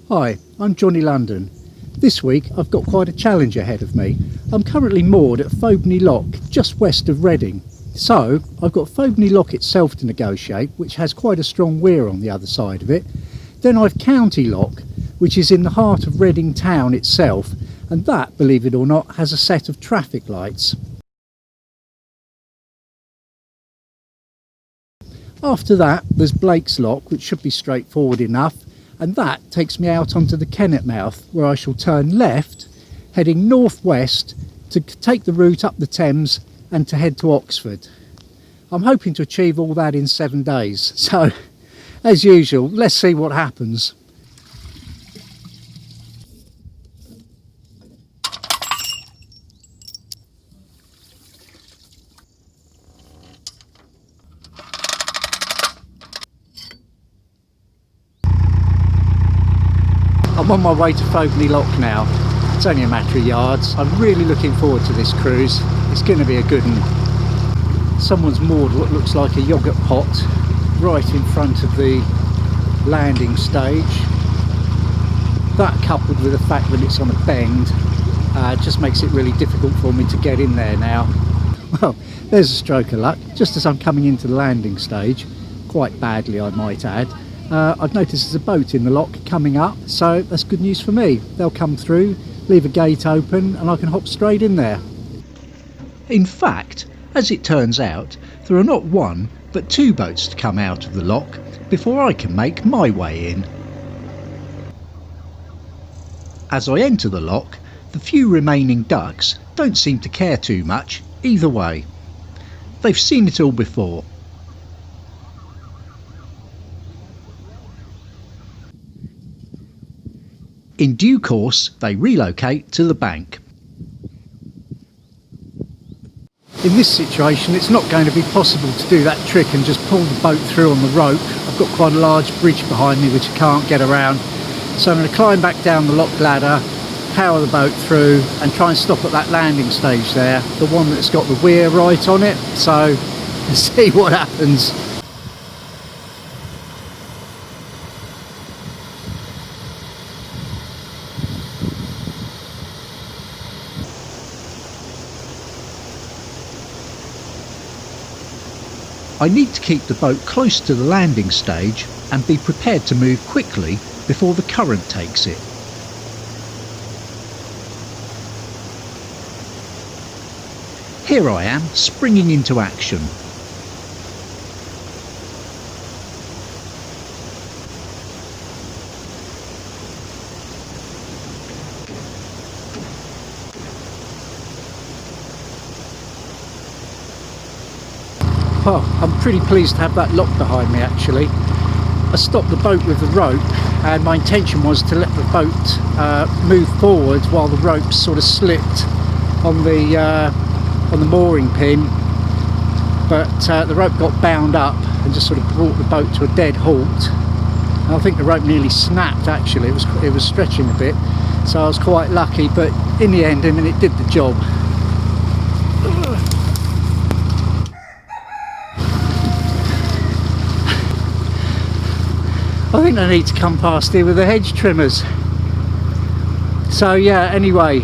Hi, I'm Johnny London. This week I've got quite a challenge ahead of me. I'm currently moored at Fobney Lock, just west of Reading. So I've got Fobney Lock itself to negotiate, which has quite a strong weir on the other side of it. Then I've County Lock, which is in the heart of Reading town itself, and that, believe it or not, has a set of traffic lights. After that there's Blake's Lock, which should be straightforward enough, and that takes me out onto the Kennet mouth, where I shall turn left, heading northwest to take the route up the Thames and to head to Oxford. I'm hoping to achieve all that in 7 days, so as usual, let's see what happens. I'm on my way to Fobney Lock now. It's only a matter of yards. I'm really looking forward to this cruise. It's going to be a good one. Someone's moored what looks like a yoghurt pot right in front of the landing stage. That, coupled with the fact that it's on a bend, just makes it really difficult for me to get in there now. Well, there's a stroke of luck. Just as I'm coming into the landing stage, quite badly I might add, I've noticed there's a boat in the lock coming up, so that's good news for me. They'll come through, leave a gate open, and I can hop straight in there. In fact, as it turns out, there are not one but two boats to come out of the lock before I can make my way in. As I enter the lock, the few remaining ducks don't seem to care too much either way. They've seen it all before. In due course, they relocate to the bank. In this situation, it's not going to be possible to do that trick and just pull the boat through on the rope. I've got quite a large bridge behind me which I can't get around. So I'm going to climb back down the lock ladder, power the boat through and try and stop at that landing stage there, the one that's got the weir right on it. So let's see what happens. I need to keep the boat close to the landing stage and be prepared to move quickly before the current takes it. Here I am, springing into action. Oh, I'm pretty pleased to have that lock behind me actually. I stopped the boat with the rope and my intention was to let the boat move forward while the rope sort of slipped on the mooring pin, but the rope got bound up and just sort of brought the boat to a dead halt. And I think the rope nearly snapped actually, it was stretching a bit, so I was quite lucky, but in the end, it did the job. I think I need to come past here with the hedge trimmers. So yeah, anyway,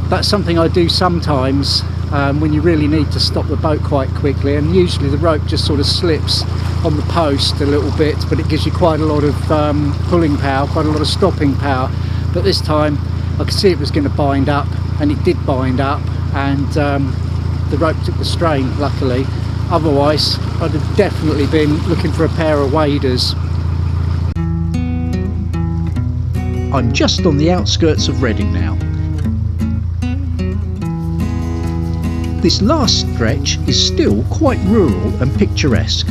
that's something I do sometimes when you really need to stop the boat quite quickly, and usually the rope just sort of slips on the post a little bit, but it gives you quite a lot of pulling power, quite a lot of stopping power. But this time I could see it was going to bind up, and it did bind up, and the rope took the strain luckily. Otherwise I'd have definitely been looking for a pair of waders. I'm just on the outskirts of Reading now. This last stretch is still quite rural and picturesque.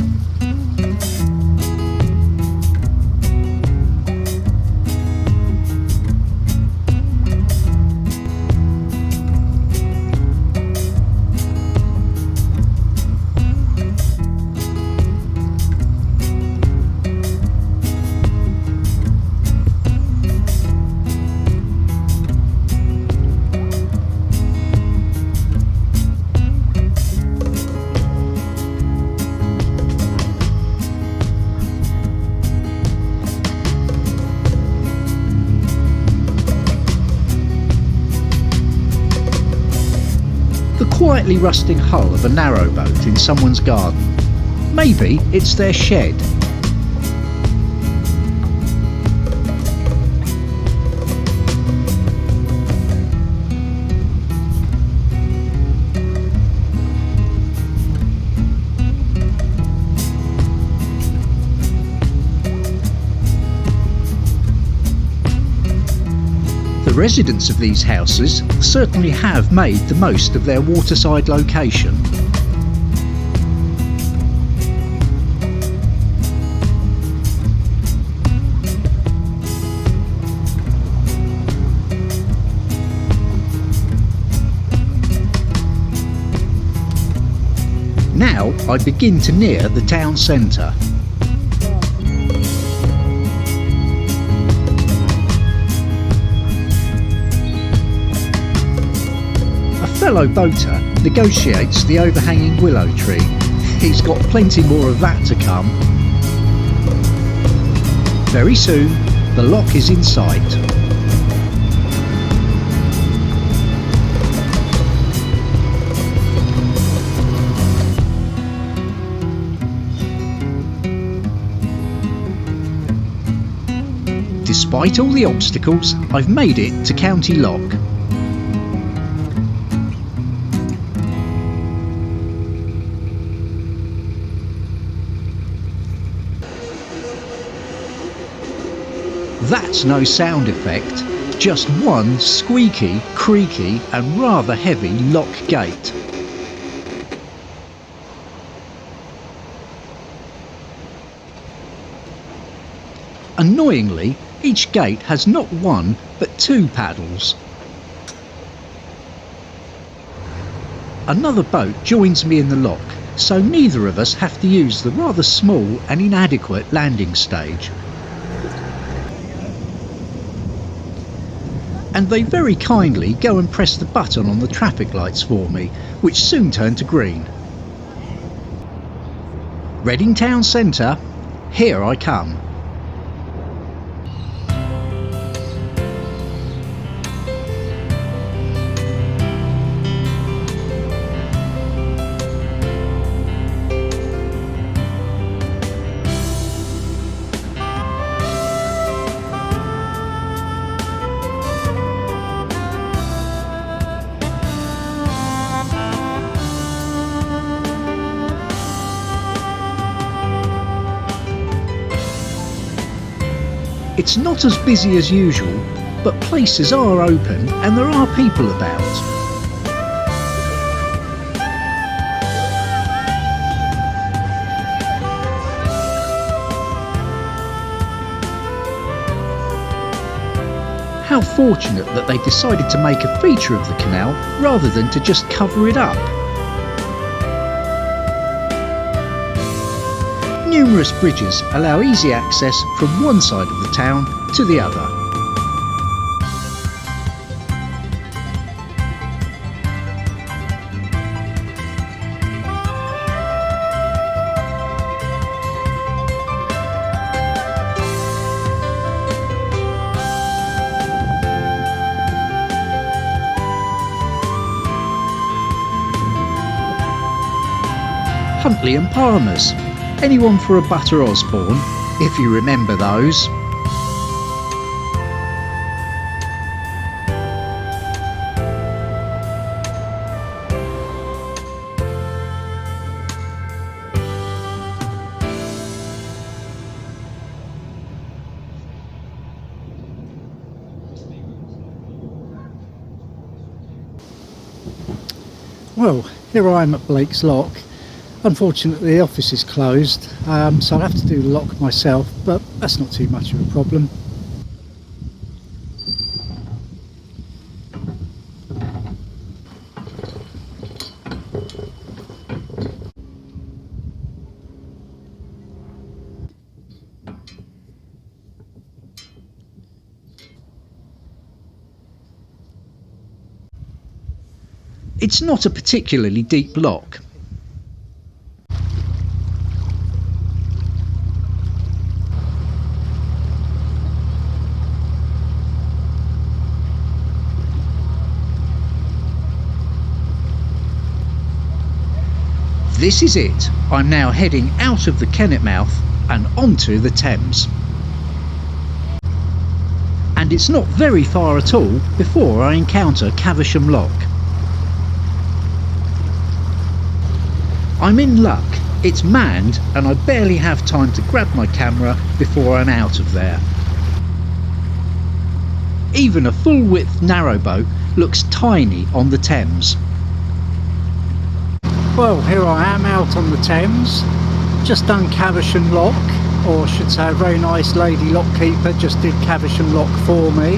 slightly rusting hull of a narrowboat in someone's garden. Maybe it's their shed. The residents of these houses certainly have made the most of their waterside location. Now I begin to near the town centre. Fellow boater negotiates the overhanging willow tree. He's got plenty more of that to come. Very soon, the lock is in sight. Despite all the obstacles, I've made it to County Lock. That's no sound effect, just one squeaky, creaky and rather heavy lock gate. Annoyingly, each gate has not one but two paddles. Another boat joins me in the lock, so neither of us have to use the rather small and inadequate landing stage. And they very kindly go and press the button on the traffic lights for me, which soon turn to green. Reading town centre, here I come. It's not as busy as usual, but places are open and there are people about. How fortunate that they decided to make a feature of the canal rather than to just cover it up. Numerous bridges allow easy access from one side of the town to the other. Huntley and Palmer's. Anyone for a Butter Osborne, if you remember those. Well, here I am at Blake's Lock. Unfortunately the office is closed, so I'll have to do the lock myself, but that's not too much of a problem. It's not a particularly deep lock. This is it. I'm now heading out of the Kennet mouth and onto the Thames. And it's not very far at all before I encounter Caversham Lock. I'm in luck. It's manned and I barely have time to grab my camera before I'm out of there. Even a full-width narrowboat looks tiny on the Thames. Well, here I am out on the Thames, just done Caversham Lock, or I should say a very nice lady lockkeeper just did Caversham Lock for me.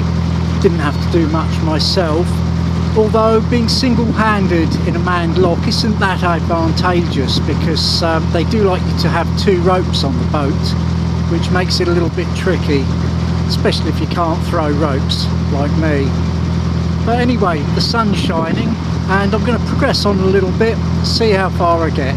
Didn't have to do much myself, although being single-handed in a manned lock isn't that advantageous, because they do like you to have 2 ropes on the boat, which makes it a little bit tricky, especially if you can't throw ropes like me. But anyway, the sun's shining and I'm going to progress on a little bit, see how far I get.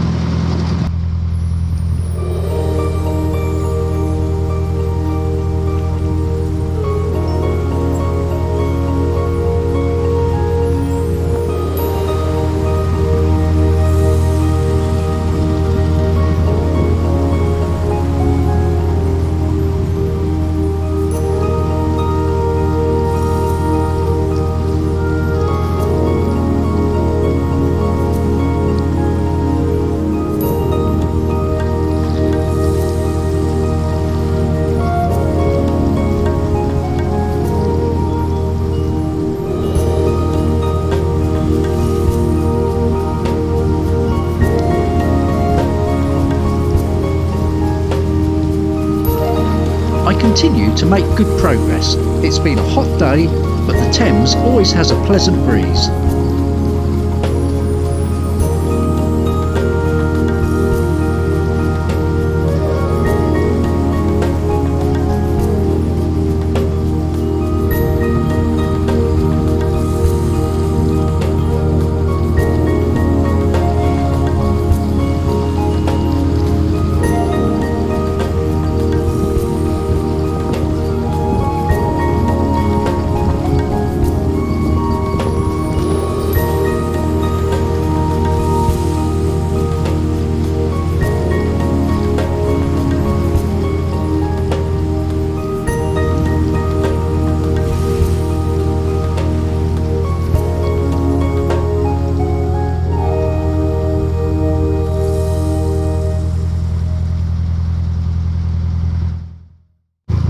I continue to make good progress. It's been a hot day, but the Thames always has a pleasant breeze.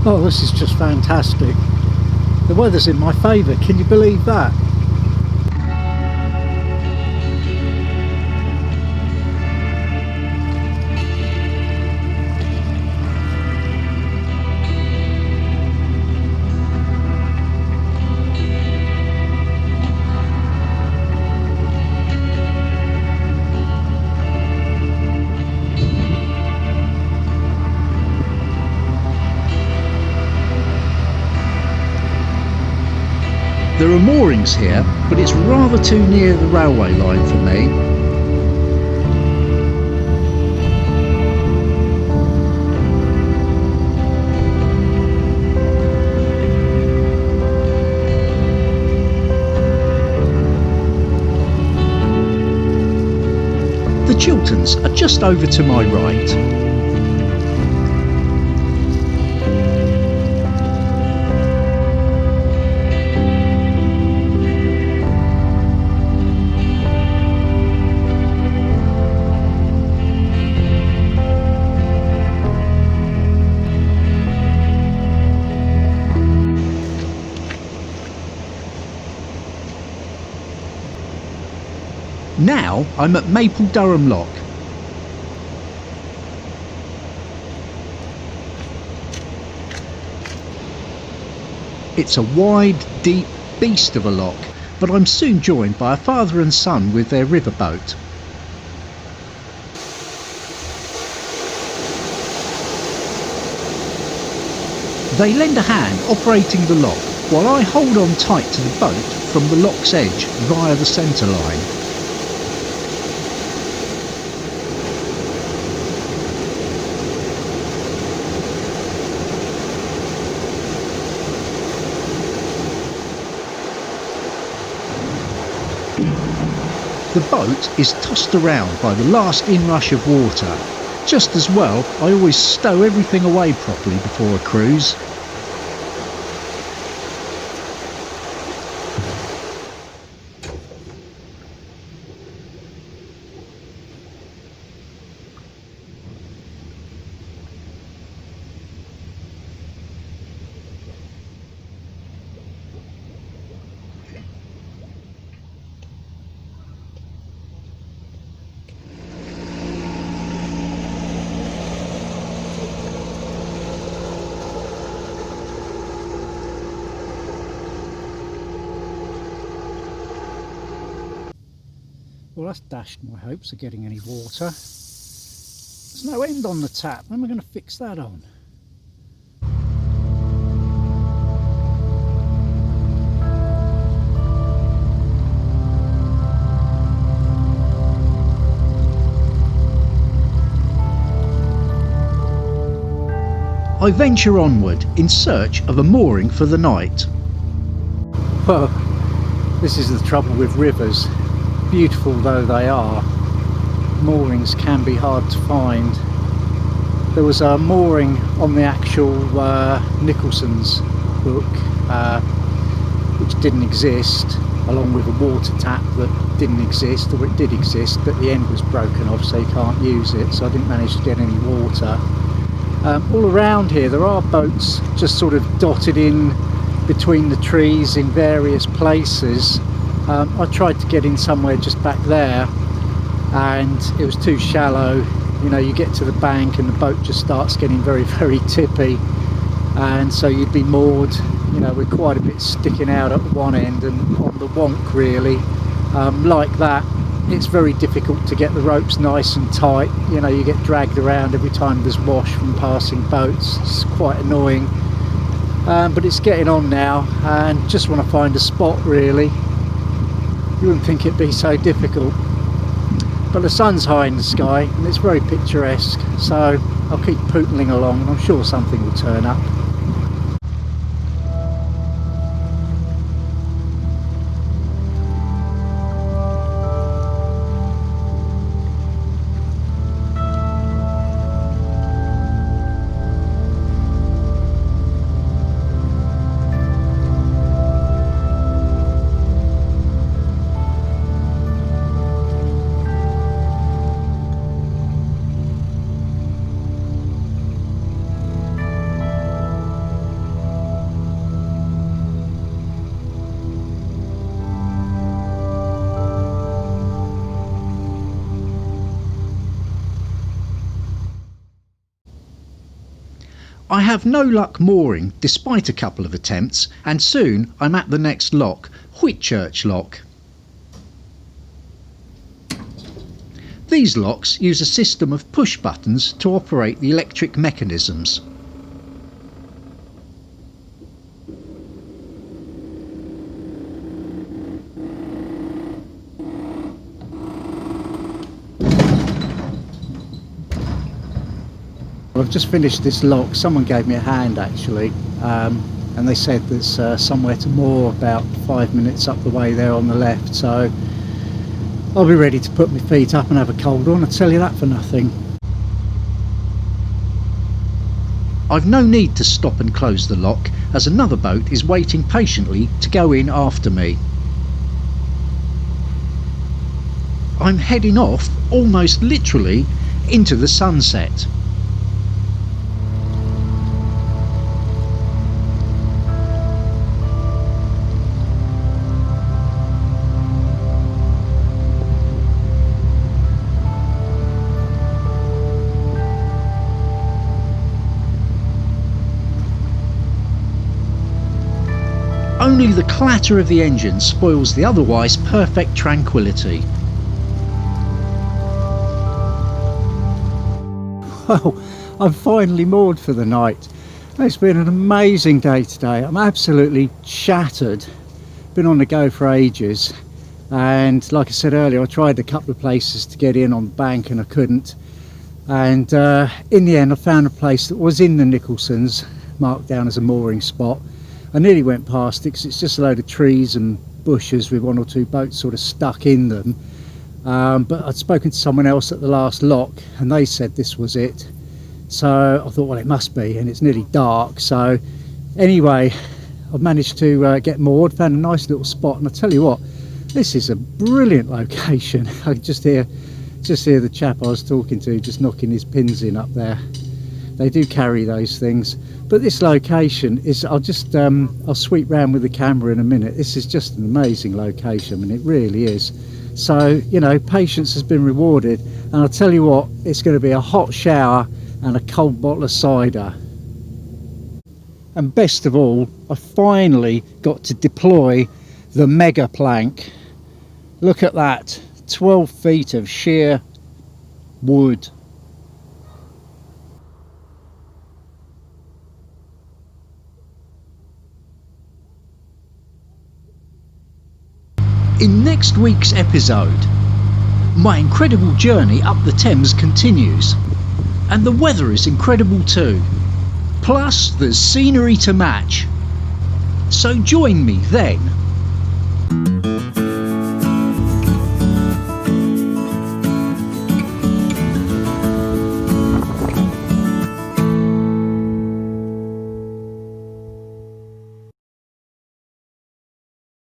Oh, this is just fantastic. The weather's in my favour, can you believe that? There are moorings here, but it's rather too near the railway line for me. The Chilterns are just over to my right. Now I'm at Maple Durham Lock. It's a wide, deep beast of a lock, but I'm soon joined by a father and son with their riverboat. They lend a hand operating the lock while I hold on tight to the boat from the lock's edge via the centre line. The boat is tossed around by the last inrush of water. Just as well, I always stow everything away properly before a cruise. Well, that's dashed my hopes of getting any water. There's no end on the tap. When am I going to fix that on? I venture onward in search of a mooring for the night. Well, this is the trouble with rivers. Beautiful though they are, moorings can be hard to find. There was a mooring on the actual Nicholson's book, which didn't exist, along with a water tap that didn't exist, or it did exist but the end was broken off so you can't use it, so I didn't manage to get any water. All around here there are boats just sort of dotted in between the trees in various places. I tried to get in somewhere just back there and it was too shallow. You know, you get to the bank and the boat just starts getting very, very tippy, and so you'd be moored, you know, with quite a bit sticking out at one end and on the wonk really. Like that, it's very difficult to get the ropes nice and tight. You know, you get dragged around every time there's wash from passing boats. It's quite annoying, but it's getting on now and just want to find a spot really. You wouldn't think it'd be so difficult, but the sun's high in the sky and it's very picturesque, so I'll keep pootling along and I'm sure something will turn up. I have no luck mooring despite a couple of attempts, and soon I'm at the next lock, Whitchurch Lock. These locks use a system of push buttons to operate the electric mechanisms. I've just finished this lock. Someone gave me a hand actually, and they said there's somewhere to moor about 5 minutes up the way there on the left, so I'll be ready to put my feet up and have a cold one, I tell you that for nothing. I've no need to stop and close the lock, as another boat is waiting patiently to go in after me. I'm heading off, almost literally, into the sunset. Only the clatter of the engine spoils the otherwise perfect tranquility. Well, I'm finally moored for the night. It's been an amazing day today. I'm absolutely shattered. Been on the go for ages, and like I said earlier, I tried a couple of places to get in on the bank and I couldn't, and in the end I found a place that was in the Nicholson's, marked down as a mooring spot. I nearly went past it because it's just a load of trees and bushes with one or two boats sort of stuck in them, but I'd spoken to someone else at the last lock and they said this was it, so I thought, well, it must be, and it's nearly dark. So anyway, I've managed to get moored, found a nice little spot, and I tell you what, this is a brilliant location. I could just hear the chap I was talking to just knocking his pins in up there. They do carry those things, but this location is, I'll sweep round with the camera in a minute. This is just an amazing location, and it really is. So, you know, patience has been rewarded, and I'll tell you what, it's going to be a hot shower and a cold bottle of cider. And best of all, I finally got to deploy the mega plank. Look at that, 12 feet of sheer wood. In next week's episode, my incredible journey up the Thames continues, and the weather is incredible too. Plus, there's scenery to match. So join me then